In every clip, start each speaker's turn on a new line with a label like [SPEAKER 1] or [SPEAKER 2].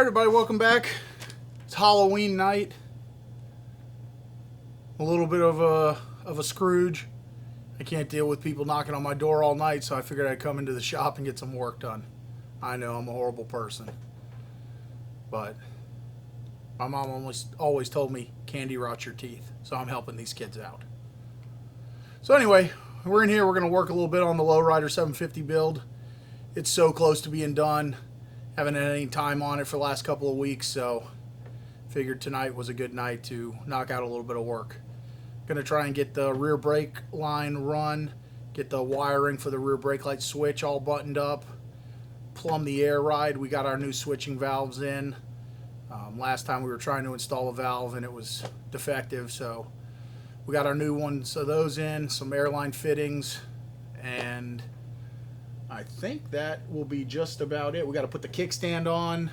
[SPEAKER 1] Alright everybody, welcome back. It's Halloween night. A little bit of a Scrooge. I can't deal with people knocking on my door all night, so I figured I'd come into the shop and get some work done. I know I'm a horrible person, but my mom always told me candy rots your teeth, so I'm helping these kids out. So anyway, we're in here. We're going to work a little bit on the Lowrider 750 build. It's so close to being done. Haven't had any time on it for the last couple of weeks, so figured tonight was a good night to knock out a little bit of work. Gonna try and get the rear brake line run, get the wiring for the rear brake light switch all buttoned up, plumb the air ride. We got our new switching valves in. Last time we were trying to install a valve and it was defective, so we got our new ones of those in, some airline fittings, and I think that will be just about it. We got to put the kickstand on,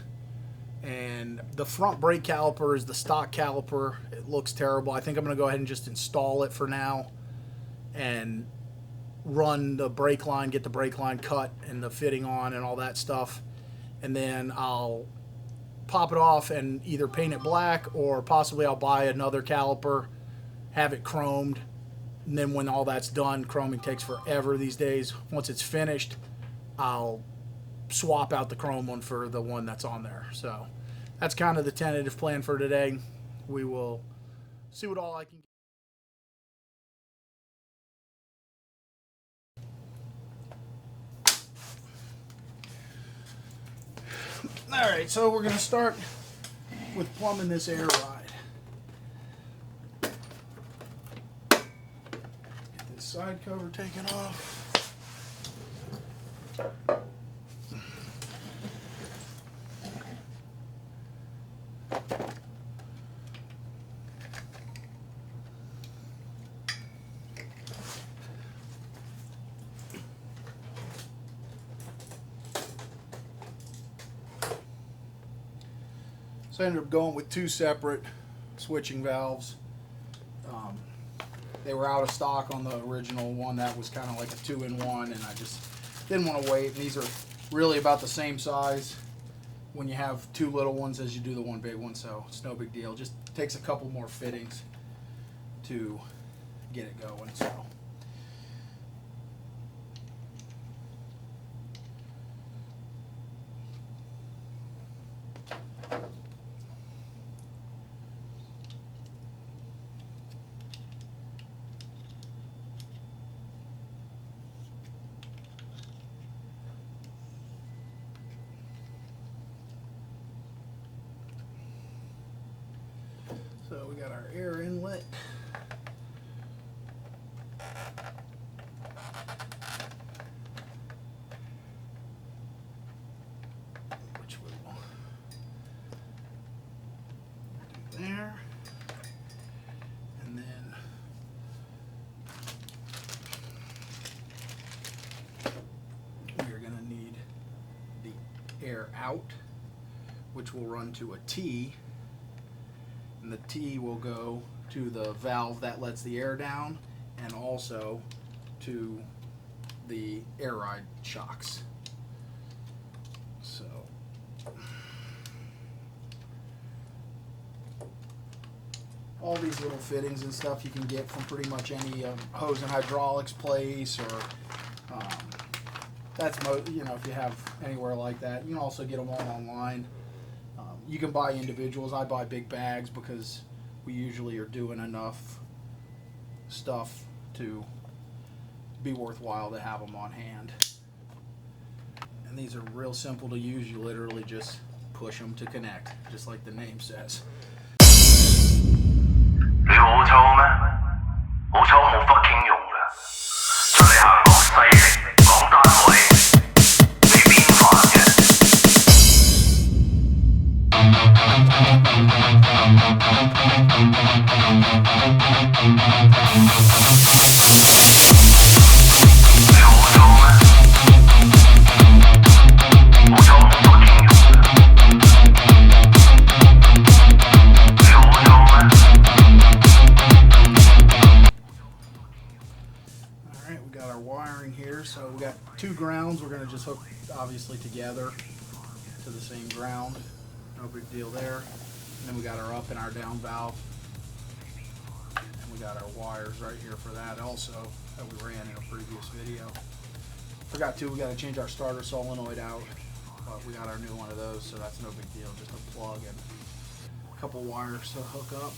[SPEAKER 1] and the front brake caliper is the stock caliper. It looks terrible. I think I'm going to go ahead and just install it for now and run the brake line, get the brake line cut and the fitting on and all that stuff, and then I'll pop it off and either paint it black or possibly I'll buy another caliper, have it chromed, and then when all that's done, chroming takes forever these days. Once it's finished, I'll swap out the chrome one for the one that's on there. So that's kind of the tentative plan for today. We will see what all I can get. Alright, so we're going to start with plumbing this air ride. Get this side cover taken off. So I ended up going with two separate switching valves. They were out of stock on the original one that was kind of like a 2-in-1, and I just didn't want to wait. And these are really about the same size when you have two little ones as you do the one big one, so it's no big deal. Just takes a couple more fittings to get it going. So we got our air inlet. Which we will do there. And then we're going to need the air out, which will run to a T. And the T will go to the valve that lets the air down and also to the air ride shocks. So all these little fittings and stuff you can get from pretty much any hose and hydraulics place, or that's if you have anywhere like that. You can also get them all online. You can buy individuals. I buy big bags because we usually are doing enough stuff to be worthwhile to have them on hand. And these are real simple to use. You literally just push them to connect, just like the name says. Alright, we got our wiring here. So we got two grounds. We're going to just hook obviously together to the same ground. No big deal there. And then we got our up and our down valve. And we got our wires right here for that also that we ran in a previous video. Forgot to, we got to change our starter solenoid out. But we got our new one of those, so that's no big deal. Just a plug and a couple wires to hook up.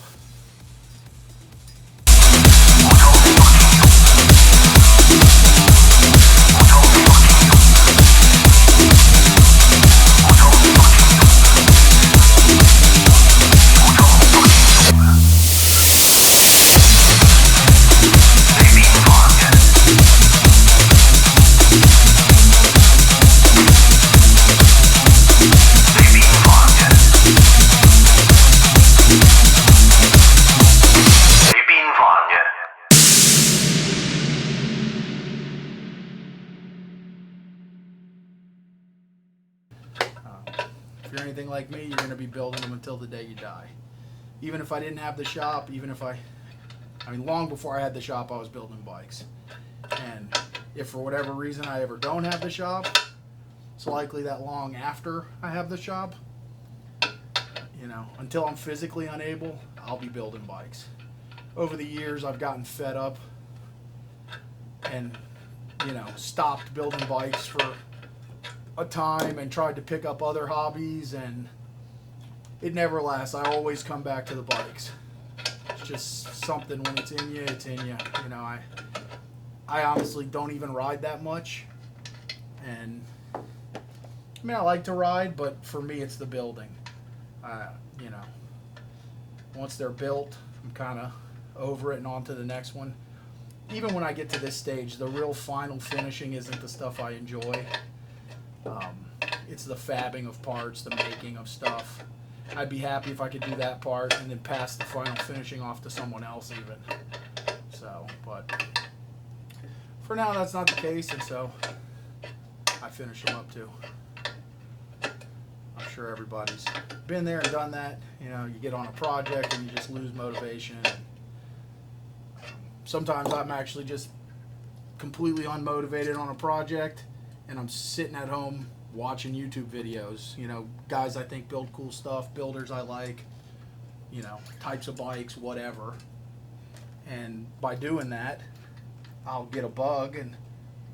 [SPEAKER 1] If you're anything like me, you're going to be building them until the day you die. Even if I didn't have the shop, even if I mean, long before I had the shop, I was building bikes. And if for whatever reason I ever don't have the shop, it's likely that long after I have the shop, you know, until I'm physically unable, I'll be building bikes. Over the years, I've gotten fed up and, you know, stopped building bikes for a time and tried to pick up other hobbies, and it never lasts. I always come back to the bikes. It's just something, when it's in you, it's in you. You know, I honestly don't even ride that much, and I mean, I like to ride, but for me it's the building. You know, once they're built, I'm kind of over it and on to the next one. Even when I get to this stage, the real final finishing isn't the stuff I enjoy. It's the fabbing of parts, the making of stuff. I'd be happy if I could do that part and then pass the final finishing off to someone else even. So, but for now that's not the case, and so I finish them up too. I'm sure everybody's been there and done that. You know, you get on a project and you just lose motivation. Sometimes I'm actually just completely unmotivated on a project, and I'm sitting at home watching YouTube videos, you know, guys I think build cool stuff, builders I like, you know, types of bikes, whatever. And by doing that, I'll get a bug and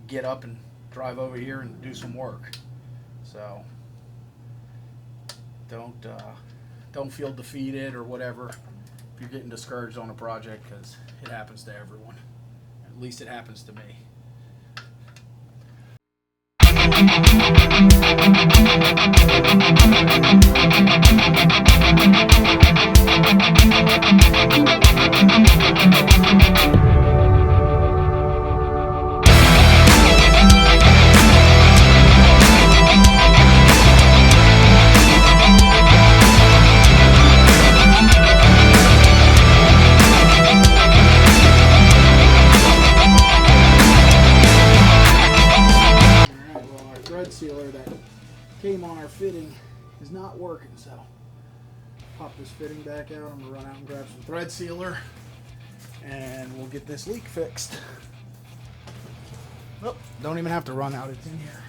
[SPEAKER 1] get up and drive over here and do some work. So don't feel defeated or whatever if you're getting discouraged on a project, because it happens to everyone. At least it happens to me. Sealer that came on our fitting is not working, so pop this fitting back out. I'm gonna run out and grab some thread sealer and we'll get this leak fixed. Oh, don't even have to run out, it's in here.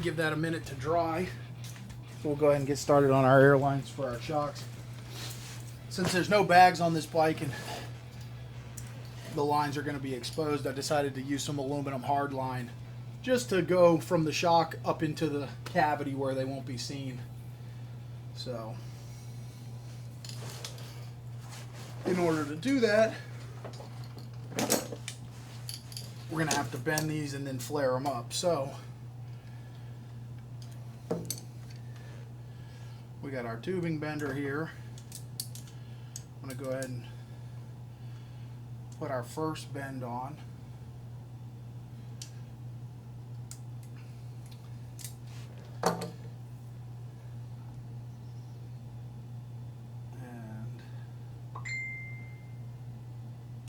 [SPEAKER 1] Give that a minute to dry. We'll go ahead and get started on our airlines for our shocks. Since there's no bags on this bike and the lines are going to be exposed, I decided to use some aluminum hard line just to go from the shock up into the cavity where they won't be seen. So in order to do that, we're going to have to bend these and then flare them up. So We got our tubing bender here. I'm going to go ahead and put our first bend on. And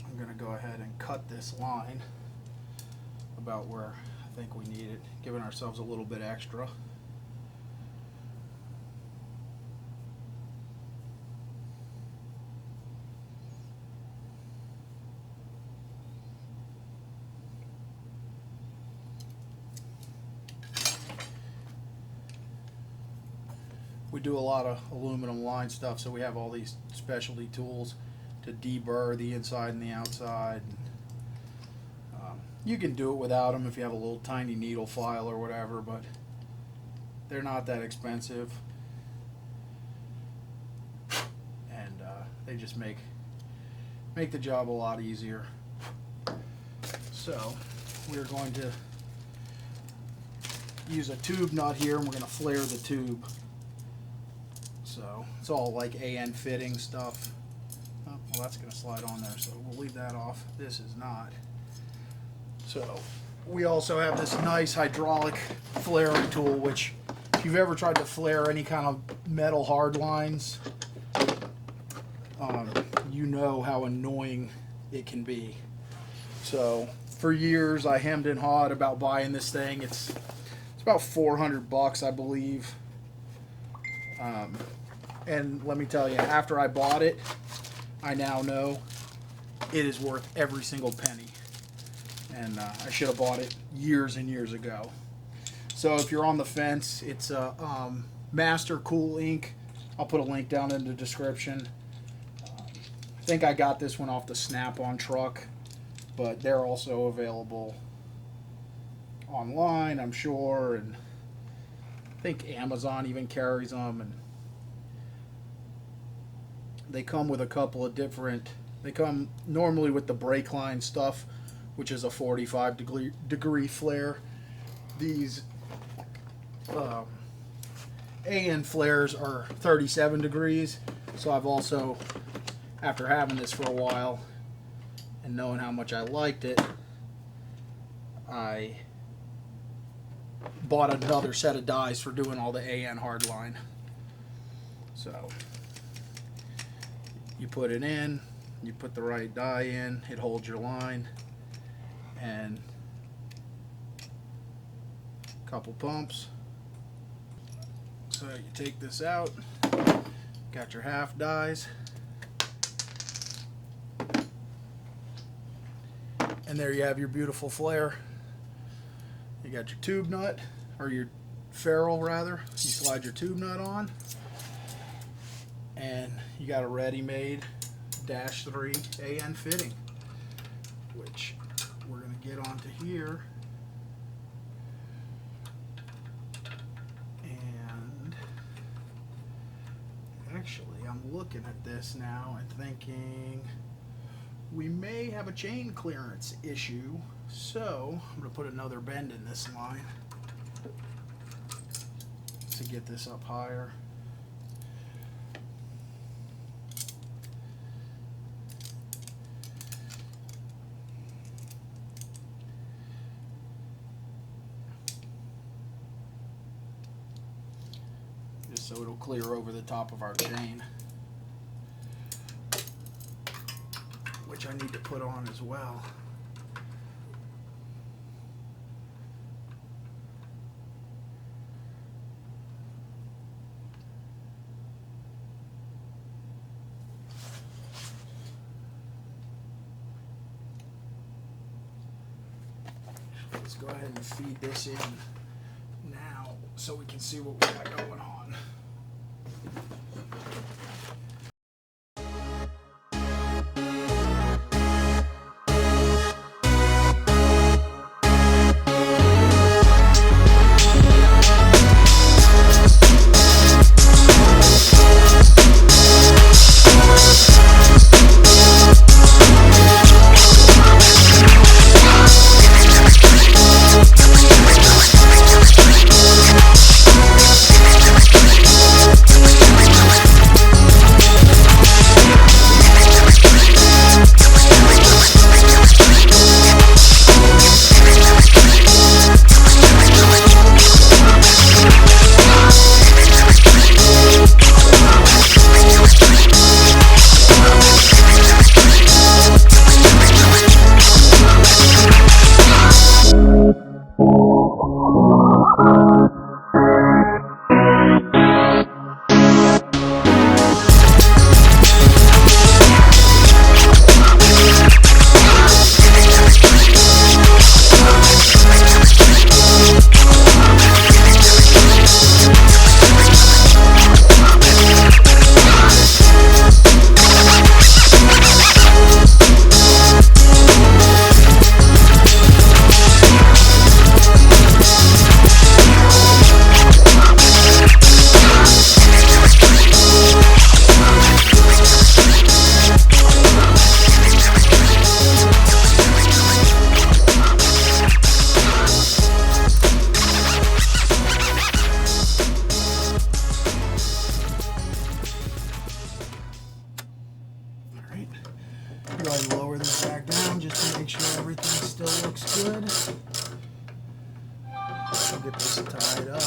[SPEAKER 1] I'm going to go ahead and cut this line about where I think we need it, giving ourselves a little bit extra. We do a lot of aluminum line stuff, so we have all these specialty tools to deburr the inside and the outside. You can do it without them if you have a little tiny needle file or whatever, but they're not that expensive, and they just make the job a lot easier. So we're going to use a tube nut here, and we're going to flare the tube. So it's all like AN fitting stuff. Oh, well, that's going to slide on there, so we'll leave that off. This is not. So we also have this nice hydraulic flairing tool, which if you've ever tried to flare any kind of metal hard lines, you know how annoying it can be. So for years I hemmed and hawed about buying this thing. It's about $400, I believe. And let me tell you, after I bought it, I now know it is worth every single penny. And I should have bought it years and years ago. So if you're on the fence, it's a Master Cool Ink. I'll put a link down in the description. I think I got this one off the Snap-on truck, but they're also available online, I'm sure, and I think Amazon even carries them. And they come with a couple of different. They come normally with the brake line stuff, which is a 45-degree flare. These AN flares are 37 degrees. So I've also, after having this for a while and knowing how much I liked it, I bought another set of dies for doing all the AN hardline. So you put it in, you put the right die in, it holds your line, and a couple pumps. So you take this out, got your half dies, and there you have your beautiful flare. You got your tube nut, or your ferrule rather. You slide your tube nut on, and you got a ready-made -3 AN fitting, which we're going to get onto here. And actually, I'm looking at this now and thinking we may have a chain clearance issue. So I'm going to put another bend in this line to get this up higher. Just so it'll clear over the top of our chain, which I need to put on as well. Let's go ahead and feed this in now so we can see what we got going on. right up.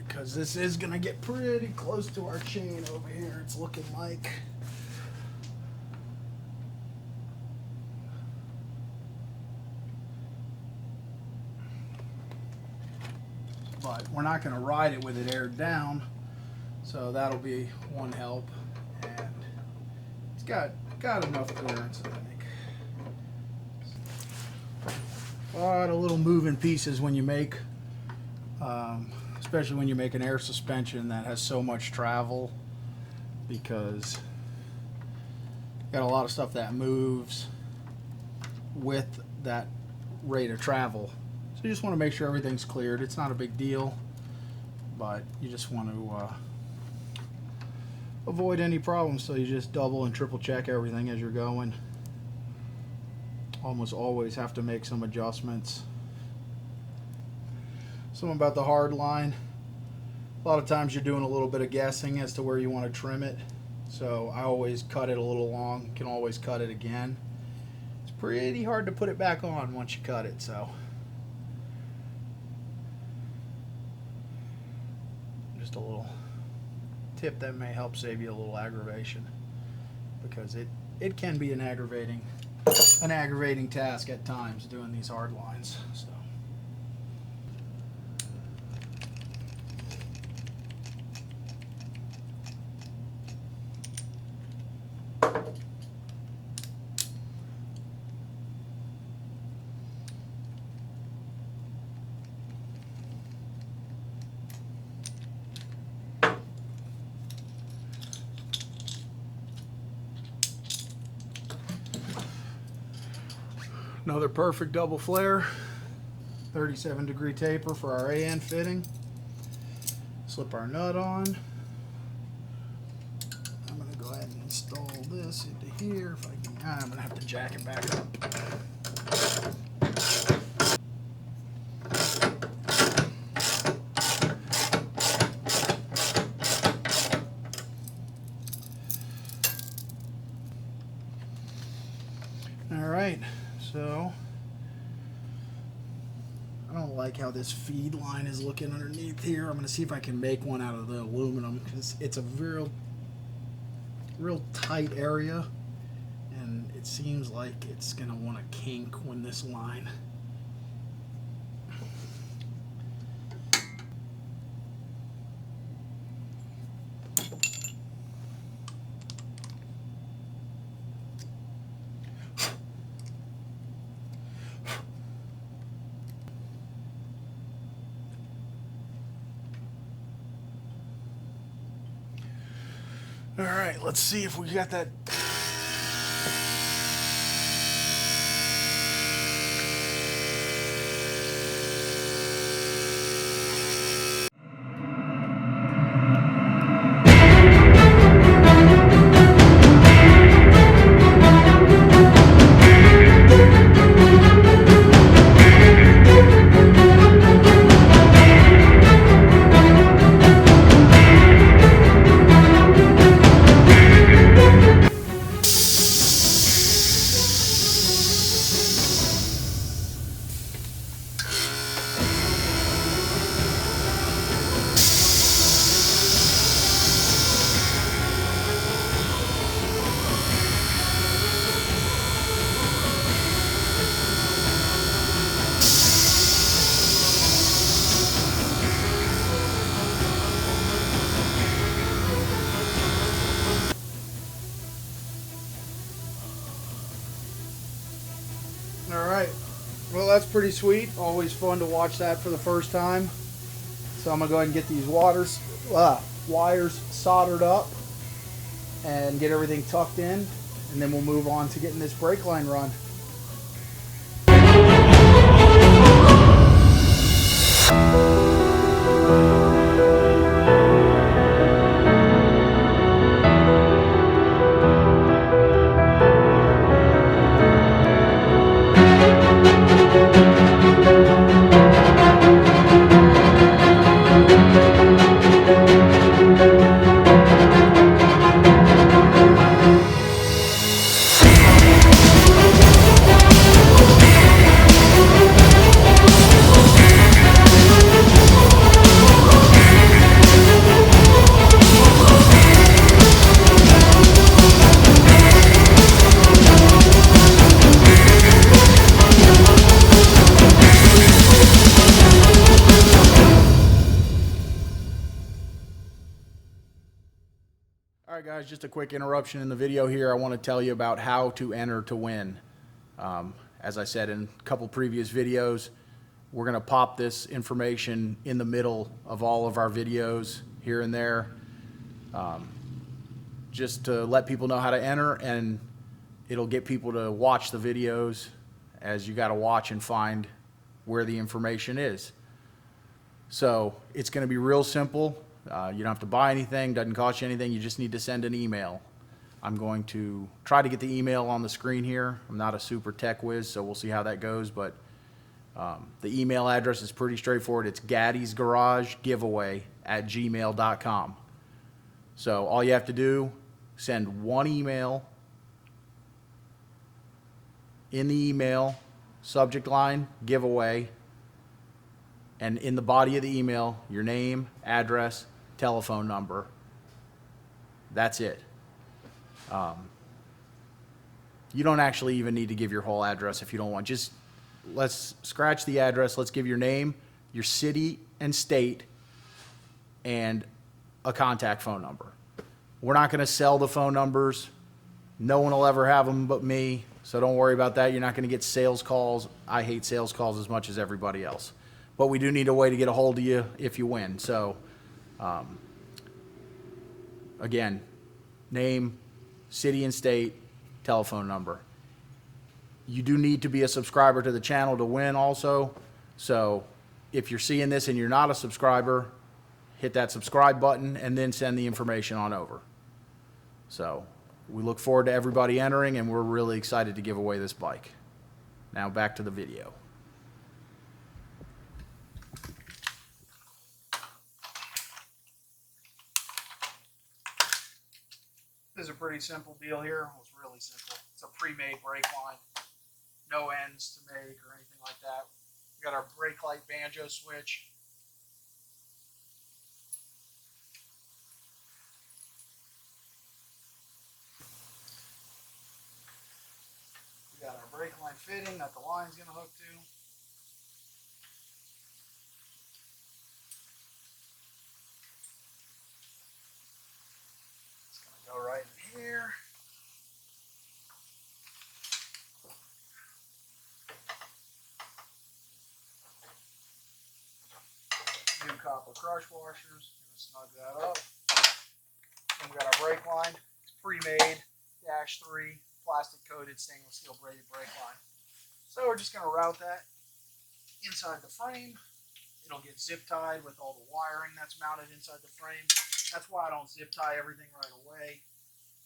[SPEAKER 1] Because this is going to get pretty close to our chain over here, it's looking like. But we're not going to ride it with it aired down, so that'll be one help. And it's got enough clearance, I think. A lot of little moving pieces when you make, especially when you make an air suspension that has so much travel, because you got a lot of stuff that moves with that rate of travel. So you just want to make sure everything's cleared. It's not a big deal, but you just want to avoid any problems, so you just double and triple check everything as you're going. Almost always have to make some adjustments. Something about the hard line. A lot of times you're doing a little bit of guessing as to where you want to trim it. So I always cut it a little long. Can always cut it again. It's pretty hard to put it back on once you cut it, so. Just a little tip that may help save you a little aggravation, because it can be an aggravating task at times doing these hard lines. So. Another perfect double flare, 37-degree taper for our AN fitting. Slip our nut on. I'm going to go ahead and install this into here. If I can, I'm going to have to jack it back up. All right. So, I don't like how this feed line is looking underneath here. I'm going to see if I can make one out of the aluminum, because it's a real tight area, and it seems like it's going to want to kink when this line. All right, let's see if we got that. Alright, well that's pretty sweet. Always fun to watch that for the first time. So I'm going to go ahead and get these wires soldered up and get everything tucked in, and then we'll move on to getting this brake line run. All right, guys, just a quick interruption in the video here. I want to tell you about how to enter to win. As I said in a couple previous videos, we're going to pop this information in the middle of all of our videos here and there, just to let people know how to enter, and it'll get people to watch the videos, as you got to watch and find where the information is. So it's going to be real simple. You don't have to buy anything, doesn't cost you anything. You just need to send an email. I'm going to try to get the email on the screen here. I'm not a super tech whiz, so we'll see how that goes. But the email address is pretty straightforward. It's gaddysgaragegiveaway@gmail.com. So all you have to do, send one email. In the email, subject line, giveaway. And in the body of the email, your name, address, telephone number. That's it. You don't actually even need to give your whole address if you don't want. Just let's scratch the address. Let's give your name, your city and state, and a contact phone number. We're not going to sell the phone numbers. No one will ever have them but me, so don't worry about that. You're not going to get sales calls. I hate sales calls as much as everybody else. But we do need a way to get a hold of you if you win. So, again, name, city and state, telephone number. You do need to be a subscriber to the channel to win also. So if you're seeing this and you're not a subscriber, hit that subscribe button and then send the information on over. So we look forward to everybody entering, and we're really excited to give away this bike. Now back to the video. This is a pretty simple deal here. Well, it's really simple. It's a pre-made brake line. No ends to make or anything like that. We got our brake light banjo switch. We got our brake line fitting that the line's going to hook to. It's going to go right in here. New copper crush washers. Going to snug that up. And we got our brake line. It's pre-made -3 plastic coated stainless steel braided brake line. So we're just going to route that inside the frame. It'll get zip tied with all the wiring that's mounted inside the frame. That's why I don't zip tie everything right away. I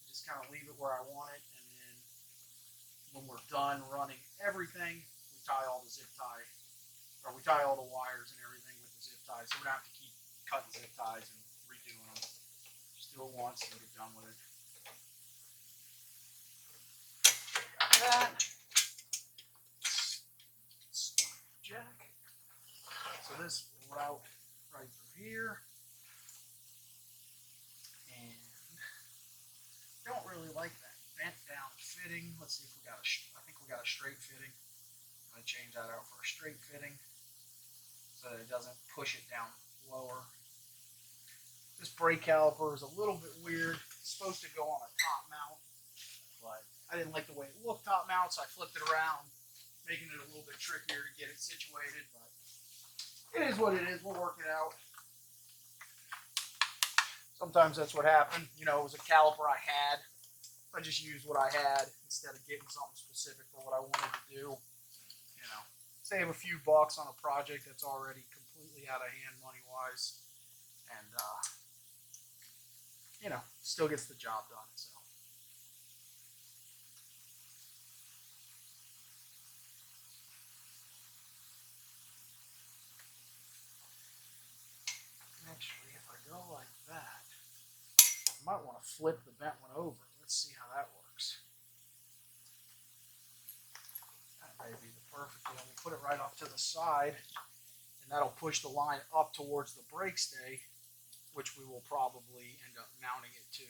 [SPEAKER 1] just kind of leave it where I want it, and then when we're done running everything, we tie all the zip tie, or we tie all the wires and everything with the zip ties, so we don't have to keep cutting zip ties and redoing them. Just do it once and get done with it. Got that. Jack. So this will route right through here. And don't really like that bent down fitting. Let's see if we got I think we got a straight fitting. I'm going to change that out for a straight fitting so that it doesn't push it down lower. This brake caliper is a little bit weird. It's supposed to go on a top mount, but I didn't like the way it looked top mount, so I flipped it around, making it a little bit trickier to get it situated, but it is what it is. We'll work it out. Sometimes that's what happened. You know, it was a caliper I had. I just used what I had instead of getting something specific for what I wanted to do. You know, save a few bucks on a project that's already completely out of hand money-wise. And, you know, still gets the job done. So. Actually, if I go like that, I might want to flip the bent one over. Let's see how that works. That may be the perfect one. We'll put it right off to the side, and that'll push the line up towards the brake stay, which we will probably end up mounting it to.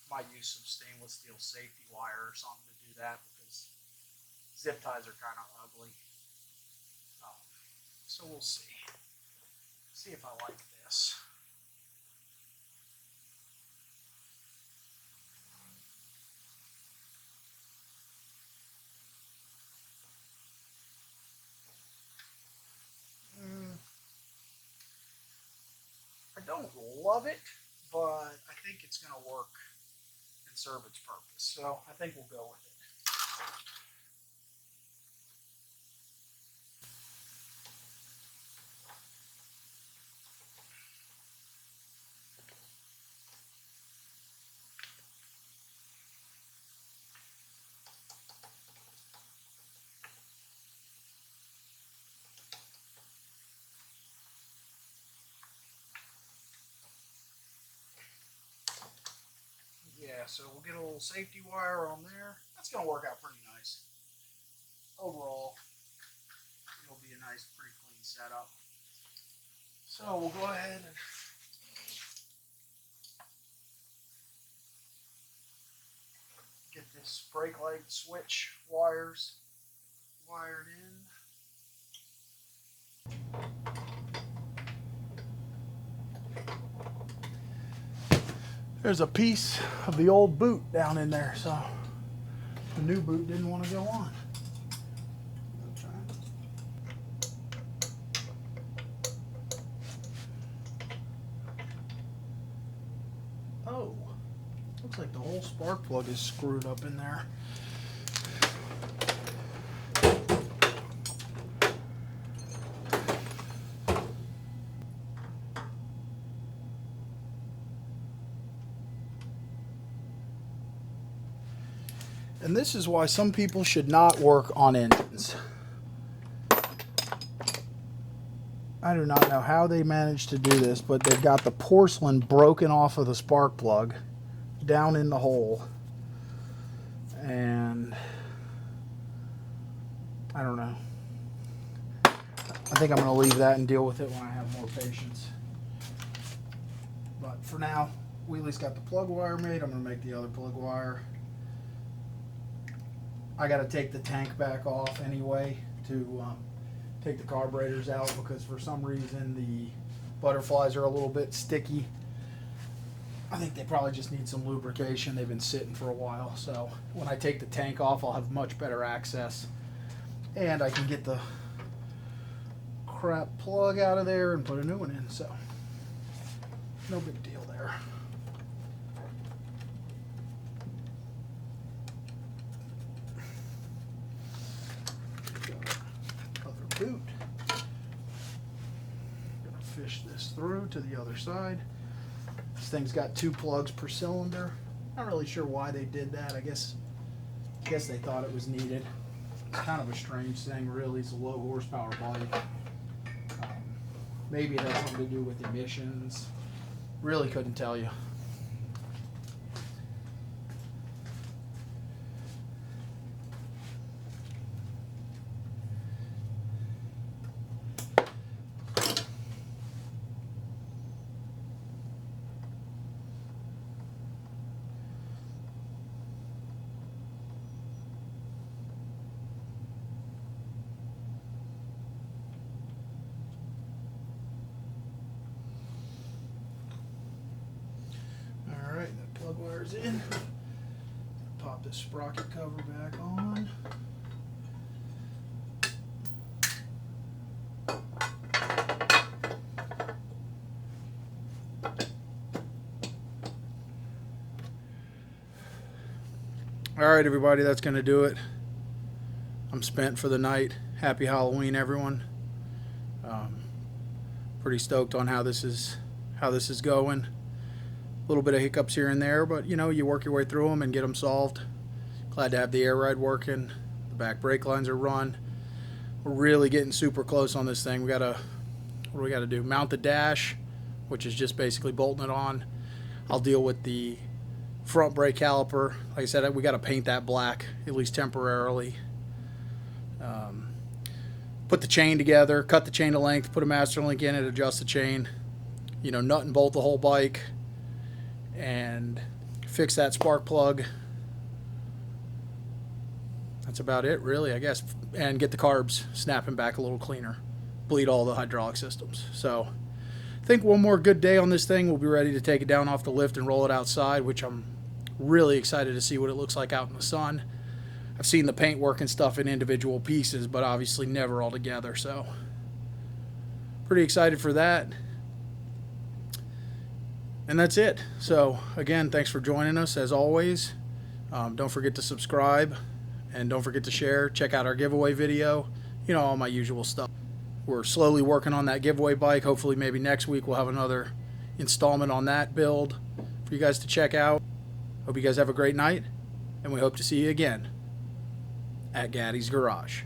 [SPEAKER 1] Might use some stainless steel safety wire or something to do that, because zip ties are kind of ugly. So we'll see. See if I like this. don't love it, but I think it's going to work and serve its purpose. So I think we'll go with it. Yeah, so we'll get a little safety wire on there. That's going to work out pretty nice. Overall, it'll be a nice, pretty clean setup. So we'll go ahead and get this brake light switch wires wired in. There's a piece of the old boot down in there, so the new boot didn't want to go on. Oh, looks like the whole spark plug is screwed up in there. And this is why some people should not work on engines. I do not know how they managed to do this, but they've got the porcelain broken off of the spark plug down in the hole. And I don't know. I think I'm going to leave that and deal with it when I have more patience. But for now, we at least got the plug wire made. I'm going to make the other plug wire. I got to take the tank back off anyway to take the carburetors out, because for some reason the butterflies are a little bit sticky. I think they probably just need some lubrication. They've been sitting for a while. So when I take the tank off, I'll have much better access. And I can get the crap plug out of there and put a new one in. So no big deal there. Boot. I'm gonna fish this through to the other side. This thing's got 2 plugs per cylinder. Not really sure why they did that. I guess they thought it was needed. It's kind of a strange thing, really. It's a low horsepower bike. Maybe it has something to do with emissions. Really couldn't tell you. Plug wires in. Pop this sprocket cover back on. All right, everybody, that's going to do it. I'm spent for the night. Happy Halloween, everyone. Pretty stoked on how this is going. A little bit of hiccups here and there, but you know, you work your way through them and get them solved. Glad to have the air ride working. The back brake lines are run. We're really getting super close on this thing. What do we got to do? Mount the dash, which is just basically bolting it on. I'll deal with the front brake caliper. Like I said, we got to paint that black, at least temporarily. Put the chain together, cut the chain to length, put a master link in it, adjust the chain, you know, nut and bolt the whole bike, and fix that spark plug. That's about it, really, I guess. And get the carbs snapping back a little cleaner. Bleed all the hydraulic systems. So I think one more good day on this thing, we'll be ready to take it down off the lift and roll it outside, which I'm really excited to see what it looks like out in the sun. I've seen the paint work and stuff in individual pieces, but obviously never all together. So pretty excited for that. And that's it. So again, thanks for joining us as always. Don't forget to subscribe, and don't forget to share. Check out our giveaway video. You know, all my usual stuff. We're slowly working on that giveaway bike. Hopefully maybe next week we'll have another installment on that build for you guys to check out. Hope you guys have a great night, and we hope to see you again at Gaddy's Garage.